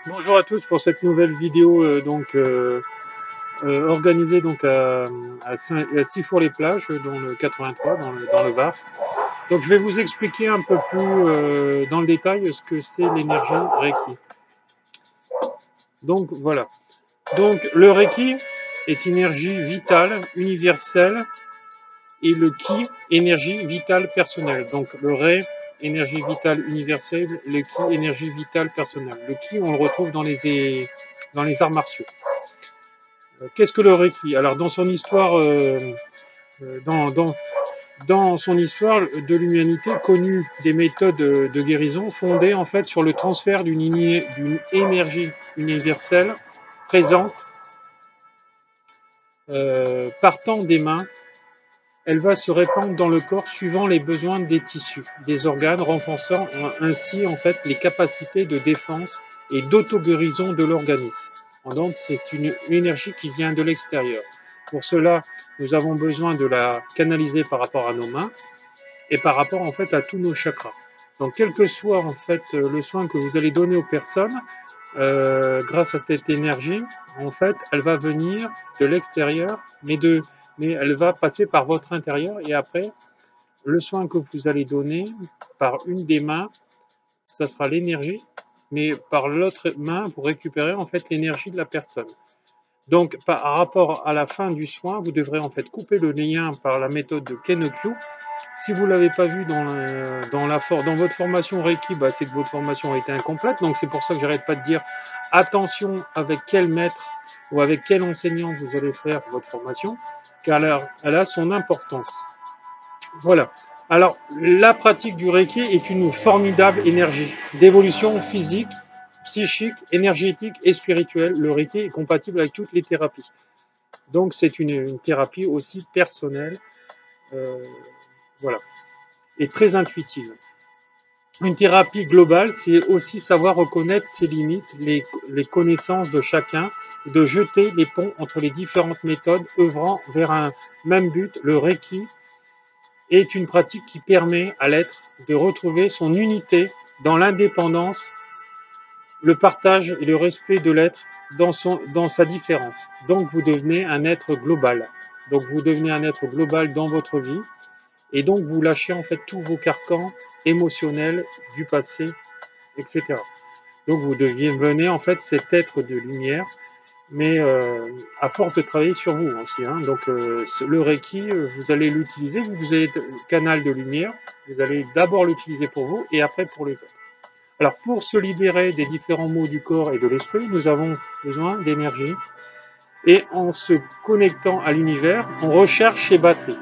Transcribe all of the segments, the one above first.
Bonjour à tous pour cette nouvelle vidéo organisée à Sifour-les-Plages dans le 83 dans le Var. Donc je vais vous expliquer un peu plus dans le détail ce que c'est l'énergie Reiki. Donc voilà. Donc le Reiki est énergie vitale universelle et le Ki énergie vitale personnelle. Donc le Ré énergie vitale universelle, le Ki énergie vitale personnelle. Le Ki on le retrouve dans les arts martiaux. Qu'est-ce que le Reiki? Alors dans son histoire, dans, dans, dans son histoire de l'humanité, connu des méthodes de guérison fondées en fait sur le transfert d'une énergie universelle présente, partant des mains. Elle va se répandre dans le corps suivant les besoins des tissus, des organes, renforçant ainsi en fait les capacités de défense et d'auto-guérison de l'organisme. Donc c'est une énergie qui vient de l'extérieur. Pour cela, nous avons besoin de la canaliser par rapport à nos mains et par rapport en fait à tous nos chakras. Donc quel que soit en fait le soin que vous allez donner aux personnes, grâce à cette énergie, en fait, elle va venir de l'extérieur, mais elle va passer par votre intérieur et après, le soin que vous allez donner par une des mains, ça sera l'énergie, mais par l'autre main, pour récupérer en fait l'énergie de la personne. Donc, par rapport à la fin du soin, vous devrez en fait couper le lien par la méthode de Kenokyu. Si vous ne l'avez pas vu dans votre formation Reiki, bah, c'est que votre formation a été incomplète. Donc, c'est pour ça que j'arrête pas de dire attention avec quel maître ou avec quel enseignant vous allez faire votre formation, car elle a son importance. Voilà. Alors, la pratique du Reiki est une formidable énergie d'évolution physique, psychique, énergétique et spirituelle. Le Reiki est compatible avec toutes les thérapies. Donc, c'est une thérapie aussi personnelle, euh, voilà, et très intuitive. Une thérapie globale, c'est aussi savoir reconnaître ses limites, les connaissances de chacun, de jeter les ponts entre les différentes méthodes œuvrant vers un même but. Le Reiki est une pratique qui permet à l'être de retrouver son unité dans l'indépendance, le partage et le respect de l'être dans sa différence. Donc vous devenez un être global. Donc vous devenez un être global dans votre vie et donc vous lâchez en fait tous vos carcans émotionnels du passé, etc. Donc vous devenez en fait cet être de lumière, mais à force de travailler sur vous aussi. Hein. Donc le Reiki, vous allez l'utiliser, vous êtes canal de lumière, vous allez d'abord l'utiliser pour vous et après pour les autres. Alors pour se libérer des différents maux du corps et de l'esprit, nous avons besoin d'énergie et en se connectant à l'univers, on recherche ses batteries.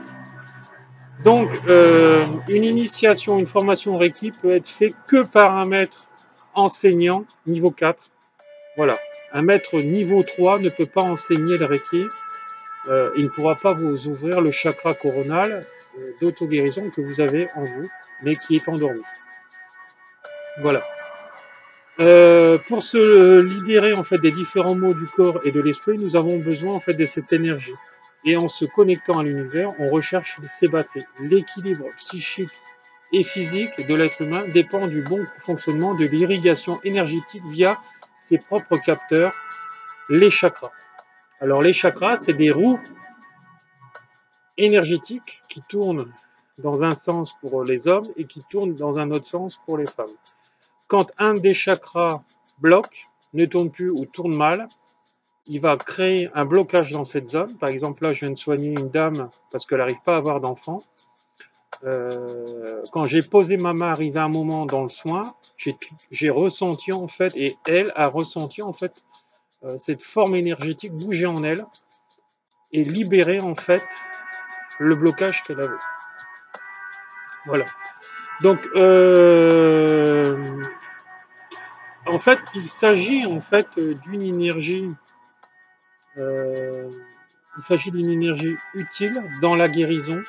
Donc une initiation, une formation Reiki peut être faite que par un maître enseignant niveau 4. Voilà. Un maître niveau 3 ne peut pas enseigner le Reiki. Il ne pourra pas vous ouvrir le chakra coronal d'auto-guérison que vous avez en vous, mais qui est endormi. Voilà. Pour se libérer en fait des différents maux du corps et de l'esprit, nous avons besoin en fait de cette énergie. Et en se connectant à l'univers, on recherche ces batteries. L'équilibre psychique et physique de l'être humain dépend du bon fonctionnement de l'irrigation énergétique via ses propres capteurs, les chakras. Alors les chakras, c'est des roues énergétiques qui tournent dans un sens pour les hommes et qui tournent dans un autre sens pour les femmes. Quand un des chakras bloque, ne tourne plus ou tourne mal, il va créer un blocage dans cette zone. Par exemple, là, je viens de soigner une dame parce qu'elle n'arrive pas à avoir d'enfant. Quand j'ai posé ma main, arrivé à un moment dans le soin, j'ai ressenti en fait, et elle a ressenti en fait cette forme énergétique bouger en elle et libérer en fait le blocage qu'elle avait. Voilà. Donc, en fait, il s'agit en fait d'une énergie, euh, il s'agit d'une énergie utile dans la guérison,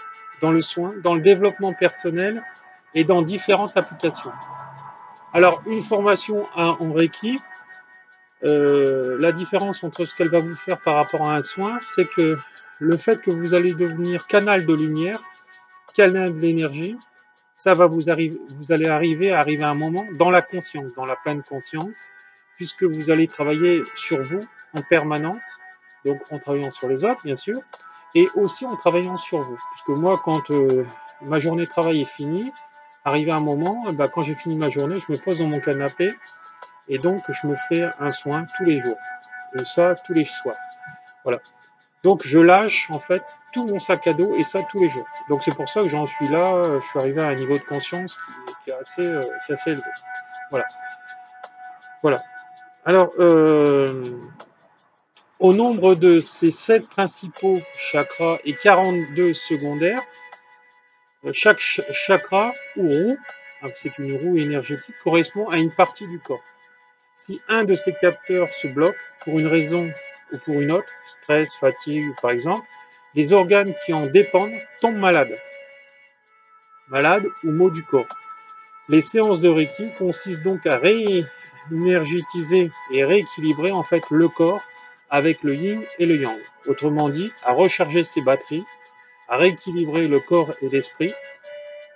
dans le soin, dans le développement personnel et dans différentes applications. Alors, une formation en Reiki, la différence entre ce qu'elle va vous faire par rapport à un soin, c'est que le fait que vous allez devenir canal de lumière, canal de l'énergie, ça va vous allez arriver à un moment dans la conscience, dans la pleine conscience, puisque vous allez travailler sur vous en permanence, donc en travaillant sur les autres, bien sûr, et aussi en travaillant sur vous. Puisque moi, quand ma journée de travail est finie, arrivé à un moment, quand j'ai fini ma journée, je me pose dans mon canapé et donc je me fais un soin tous les jours. Et ça, tous les soirs. Voilà. Donc je lâche en fait tout mon sac à dos et ça tous les jours. Donc c'est pour ça que j'en suis là, je suis arrivé à un niveau de conscience qui est assez élevé. Voilà. Voilà. Alors, au nombre de ces 7 principaux chakras et 42 secondaires, chaque chakra ou roue, c'est une roue énergétique, correspond à une partie du corps. Si un de ces capteurs se bloque pour une raison ou pour une autre, stress, fatigue par exemple, les organes qui en dépendent tombent malades ou maux du corps. Les séances de Reiki consistent donc à réénergétiser et rééquilibrer en fait le corps avec le yin et le yang. Autrement dit, à recharger ses batteries, à rééquilibrer le corps et l'esprit,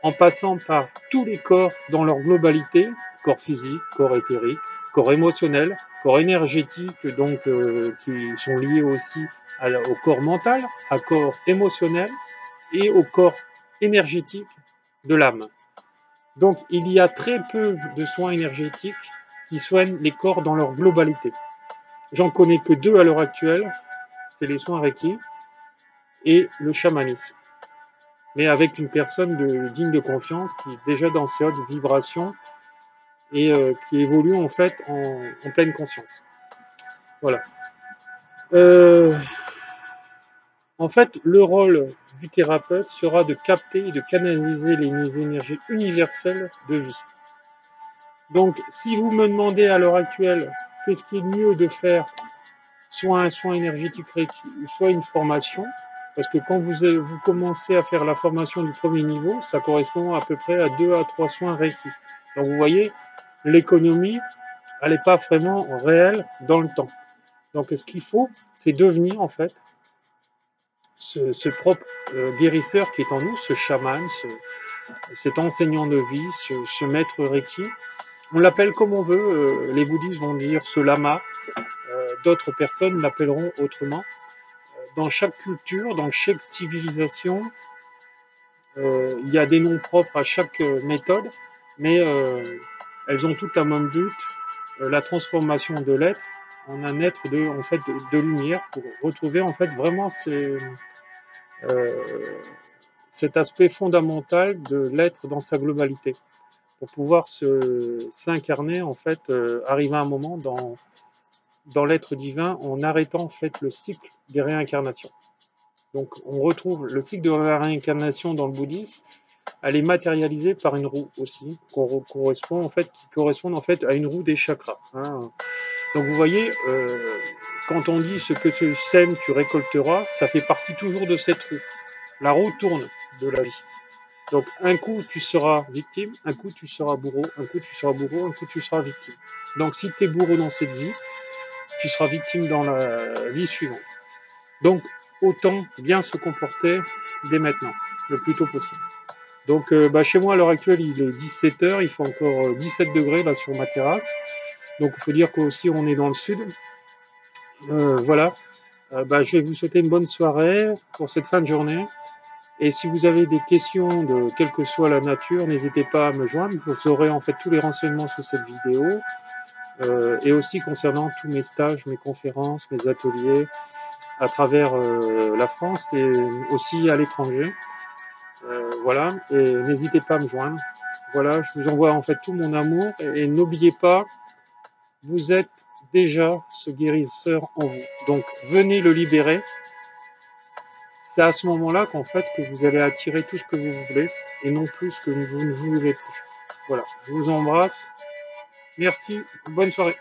en passant par tous les corps dans leur globalité, corps physique, corps éthérique, corps émotionnel, corps énergétique, donc qui sont liés aussi au corps mental, à corps émotionnel et au corps énergétique de l'âme. Donc il y a très peu de soins énergétiques qui soignent les corps dans leur globalité. J'en connais que 2 à l'heure actuelle, c'est les soins Reiki et le chamanisme. Mais avec une personne digne de confiance qui est déjà dans ces hautes vibrations et qui évolue en fait en pleine conscience. Voilà. En fait, le rôle du thérapeute sera de capter et de canaliser les énergies universelles de vie. Donc, si vous me demandez à l'heure actuelle qu'est-ce qui est mieux de faire, soit un soin énergétique Reiki, soit une formation, parce que quand vous commencez à faire la formation du premier niveau, ça correspond à peu près à 2 à 3 soins Reiki. Donc vous voyez, l'économie, elle n'est pas vraiment réelle dans le temps. Donc ce qu'il faut, c'est devenir en fait ce propre guérisseur qui est en nous, ce chaman, cet enseignant de vie, ce maître Reiki. On l'appelle comme on veut, les bouddhistes vont dire ce lama, d'autres personnes l'appelleront autrement. Dans chaque culture, dans chaque civilisation, il y a des noms propres à chaque méthode, mais elles ont toutes un même but, la transformation de l'être en un être de lumière pour retrouver en fait vraiment cet aspect fondamental de l'être dans sa globalité, pour pouvoir s'incarner en fait, arriver à un moment dans l'être divin en arrêtant en fait le cycle des réincarnations. Donc on retrouve le cycle de la réincarnation dans le bouddhisme, elle est matérialisée par une roue aussi, qui correspond en fait à une roue des chakras. Hein. Donc vous voyez, quand on dit ce que tu sèmes, tu récolteras, ça fait partie toujours de cette roue. La roue tourne de la vie. Donc un coup tu seras victime, un coup tu seras bourreau, un coup tu seras bourreau, un coup tu seras victime. Donc si tu es bourreau dans cette vie, tu seras victime dans la vie suivante. Donc autant bien se comporter dès maintenant, le plus tôt possible. Donc chez moi à l'heure actuelle il est 17h, il fait encore 17 degrés là sur ma terrasse. Donc il faut dire qu'aussi on est dans le sud. Voilà. Je vais vous souhaiter une bonne soirée pour cette fin de journée. Et si vous avez des questions de quelle que soit la nature, n'hésitez pas à me joindre. Vous aurez en fait tous les renseignements sous cette vidéo. Et aussi concernant tous mes stages, mes conférences, mes ateliers à travers la France et aussi à l'étranger. Voilà, et n'hésitez pas à me joindre. Voilà, je vous envoie en fait tout mon amour et n'oubliez pas, vous êtes déjà ce guérisseur en vous. Donc venez le libérer. C'est à ce moment-là qu'en fait que vous allez attirer tout ce que vous voulez et non plus ce que vous ne voulez plus. Voilà, je vous embrasse. Merci, bonne soirée.